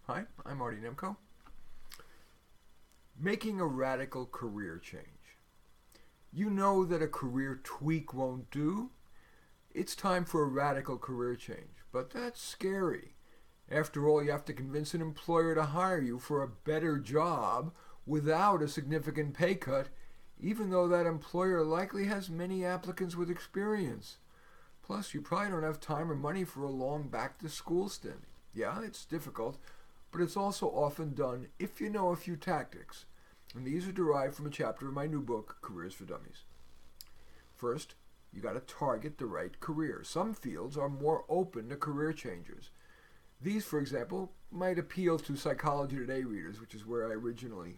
Hi, I'm Marty Nemko. Making a radical career change. You know that a career tweak won't do. It's time for a radical career change, but that's scary. After all, you have to convince an employer to hire you for a better job without a significant pay cut, even though that employer likely has many applicants with experience. Plus, you probably don't have time or money for a long back to school stint. Yeah, it's difficult, but it's also often done if you know a few tactics. And these are derived from a chapter of my new book, Careers for Dummies. First, you got to target the right career. Some fields are more open to career changers. These, for example, might appeal to Psychology Today readers, which is where I originally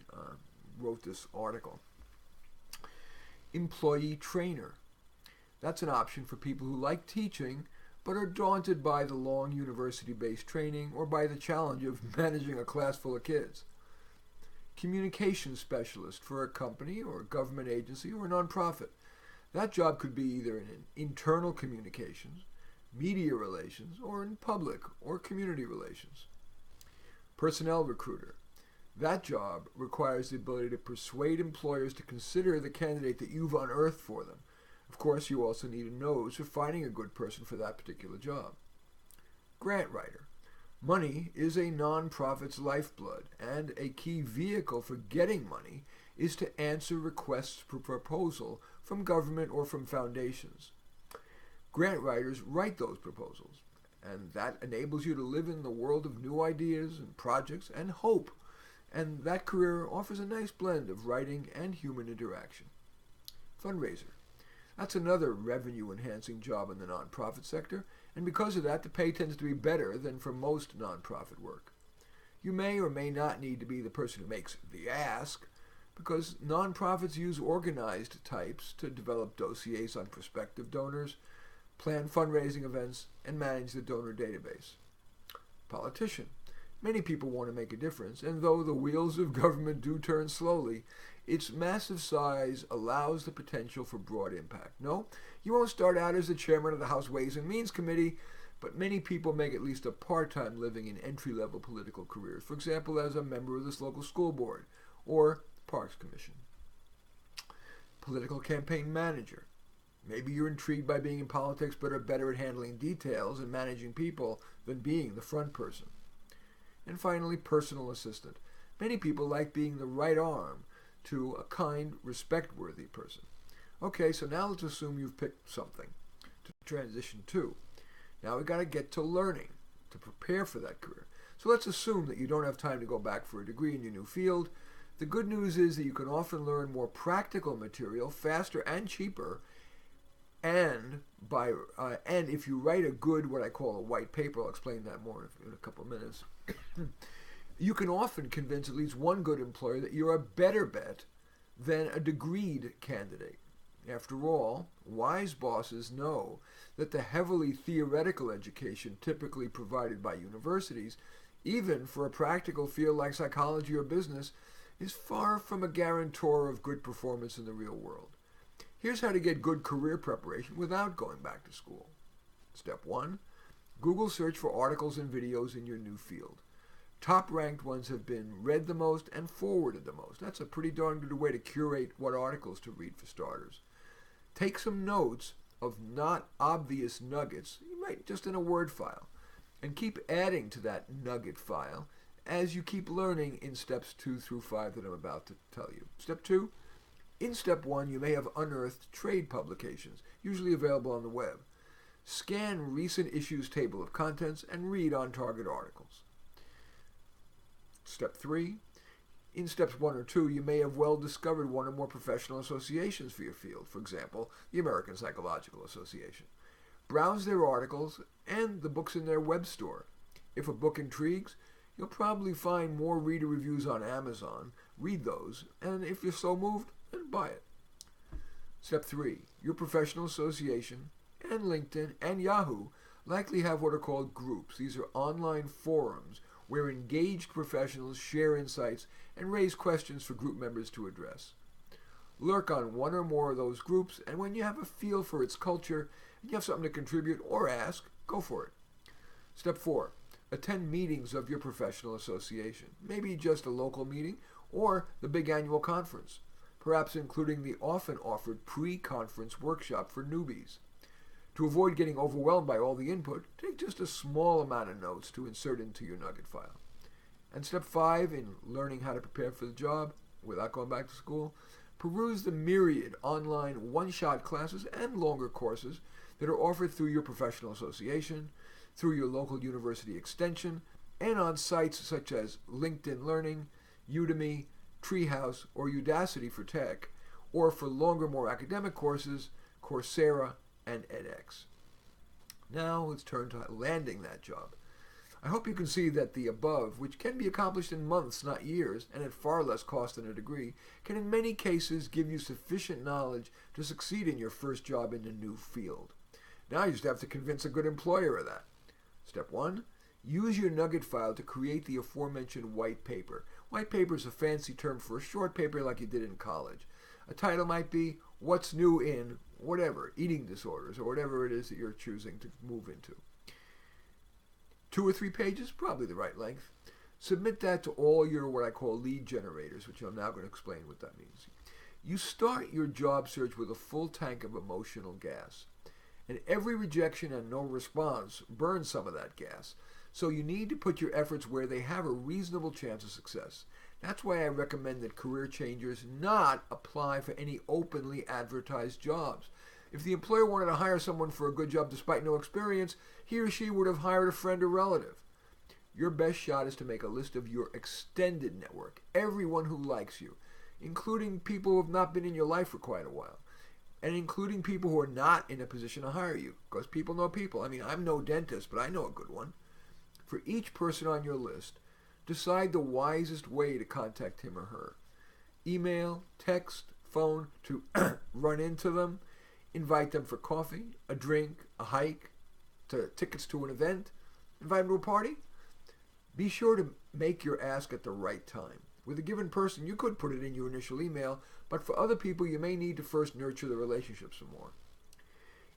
wrote this article. Employee trainer. That's an option for people who like teaching but are daunted by the long university-based training or by the challenge of managing a class full of kids. Communications specialist for a company or a government agency or a nonprofit. That job could be either in internal communications, media relations, or in public or community relations. Personnel recruiter. That job requires the ability to persuade employers to consider the candidate that you've unearthed for them. Of course, you also need a nose for finding a good person for that particular job. Grant writer. Money is a nonprofit's lifeblood, and a key vehicle for getting money is to answer requests for proposal from government or from foundations. Grant writers write those proposals, and that enables you to live in the world of new ideas and projects and hope, and that career offers a nice blend of writing and human interaction. Fundraiser. That's another revenue-enhancing job in the nonprofit sector, and because of that, the pay tends to be better than for most nonprofit work. You may or may not need to be the person who makes the ask, because nonprofits use organized types to develop dossiers on prospective donors, plan fundraising events, and manage the donor database. Politician. Many people want to make a difference, and though the wheels of government do turn slowly, its massive size allows the potential for broad impact. No, you won't start out as the chairman of the House Ways and Means Committee, but many people make at least a part-time living in entry-level political careers, for example, as a member of this local school board or Parks Commission. Political campaign manager. Maybe you're intrigued by being in politics but are better at handling details and managing people than being the front person. And finally, personal assistant. Many people like being the right arm to a kind, respect-worthy person. Okay, so now let's assume you've picked something to transition to. Now we've got to get to learning to prepare for that career. So let's assume that you don't have time to go back for a degree in your new field. The good news is that you can often learn more practical material faster and cheaper, and if you write a good, what I call a white paper, I'll explain that more in a couple of minutes, you can often convince at least one good employer that you're a better bet than a degreed candidate. After all, wise bosses know that the heavily theoretical education typically provided by universities, even for a practical field like psychology or business, is far from a guarantor of good performance in the real world. Here's how to get good career preparation without going back to school. Step 1. Google search for articles and videos in your new field. Top-ranked ones have been read the most and forwarded the most. That's a pretty darn good way to curate what articles to read for starters. Take some notes of not obvious nuggets, you might just in a Word file, and keep adding to that nugget file as you keep learning in steps 2 through 5 that I'm about to tell you. Step 2. In step 1, you may have unearthed trade publications, usually available on the web. Scan recent issues table of contents and read on-target articles. Step 3. In steps 1 or 2, you may have well discovered one or more professional associations for your field, for example, the American Psychological Association. Browse their articles and the books in their web store. If a book intrigues, you'll probably find more reader reviews on Amazon. Read those, and if you're so moved, then buy it. Step 3. Your professional association and LinkedIn and Yahoo likely have what are called groups. These are online forums where engaged professionals share insights and raise questions for group members to address. Lurk on one or more of those groups, and when you have a feel for its culture and you have something to contribute or ask, go for it. Step 4. Attend meetings of your professional association, maybe just a local meeting or the big annual conference, perhaps including the often offered pre-conference workshop for newbies. To avoid getting overwhelmed by all the input, take just a small amount of notes to insert into your nugget file. And step 5 in learning how to prepare for the job without going back to school, peruse the myriad online one-shot classes and longer courses that are offered through your professional association, through your local university extension, and on sites such as LinkedIn Learning, Udemy, Treehouse, or Udacity for tech, or for longer, more academic courses, Coursera and edX. Now let's turn to landing that job. I hope you can see that the above, which can be accomplished in months, not years, and at far less cost than a degree, can in many cases give you sufficient knowledge to succeed in your first job in a new field. Now you just have to convince a good employer of that. Step 1. Use your nugget file to create the aforementioned white paper. White paper is a fancy term for a short paper like you did in college. A title might be, What's New in whatever, eating disorders, or whatever it is that you're choosing to move into. 2 or 3 pages, probably the right length. Submit that to all your what I call lead generators, which I'm now going to explain what that means. You start your job search with a full tank of emotional gas. And every rejection and no response burns some of that gas. So you need to put your efforts where they have a reasonable chance of success. That's why I recommend that career changers not apply for any openly advertised jobs. If the employer wanted to hire someone for a good job despite no experience, he or she would have hired a friend or relative. Your best shot is to make a list of your extended network, everyone who likes you, including people who have not been in your life for quite a while, and including people who are not in a position to hire you, because people know people. I mean, I'm no dentist, but I know a good one. For each person on your list, decide the wisest way to contact him or her. Email, text, phone, to run into them, invite them for coffee, a drink, a hike, tickets to an event, invite them to a party. Be sure to make your ask at the right time. With a given person, you could put it in your initial email, but for other people, you may need to first nurture the relationship some more.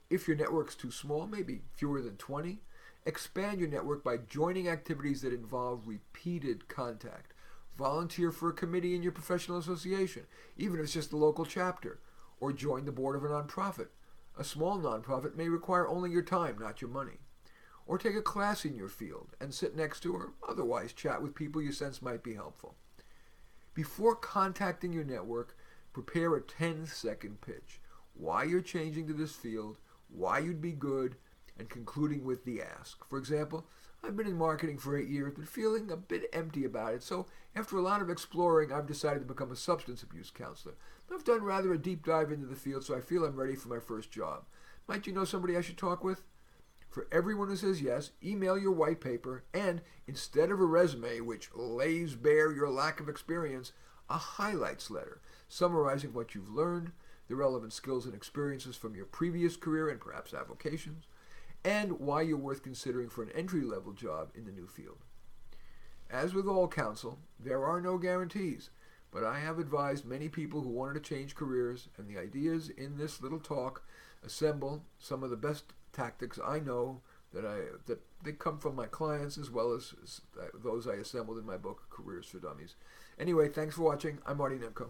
If your network's too small, maybe fewer than 20, expand your network by joining activities that involve repeated contact. Volunteer for a committee in your professional association, even if it's just the local chapter, or join the board of a nonprofit. A small nonprofit may require only your time, not your money. Or take a class in your field and sit next to or otherwise chat with people you sense might be helpful. Before contacting your network, prepare a 10-second pitch. Why you're changing to this field, why you'd be good, and concluding with the ask. For example, I've been in marketing for 8 years, but feeling a bit empty about it, so after a lot of exploring, I've decided to become a substance abuse counselor. I've done rather a deep dive into the field, so I feel I'm ready for my first job. Might you know somebody I should talk with? For everyone who says yes, email your white paper and, instead of a resume which lays bare your lack of experience, a highlights letter summarizing what you've learned, the relevant skills and experiences from your previous career and perhaps avocations, and why you're worth considering for an entry-level job in the new field. As with all counsel, there are no guarantees, but I have advised many people who wanted to change careers, and the ideas in this little talk assemble some of the best tactics I know that they come from my clients as well as those I assembled in my book, Careers for Dummies. Anyway, thanks for watching. I'm Marty Nemko.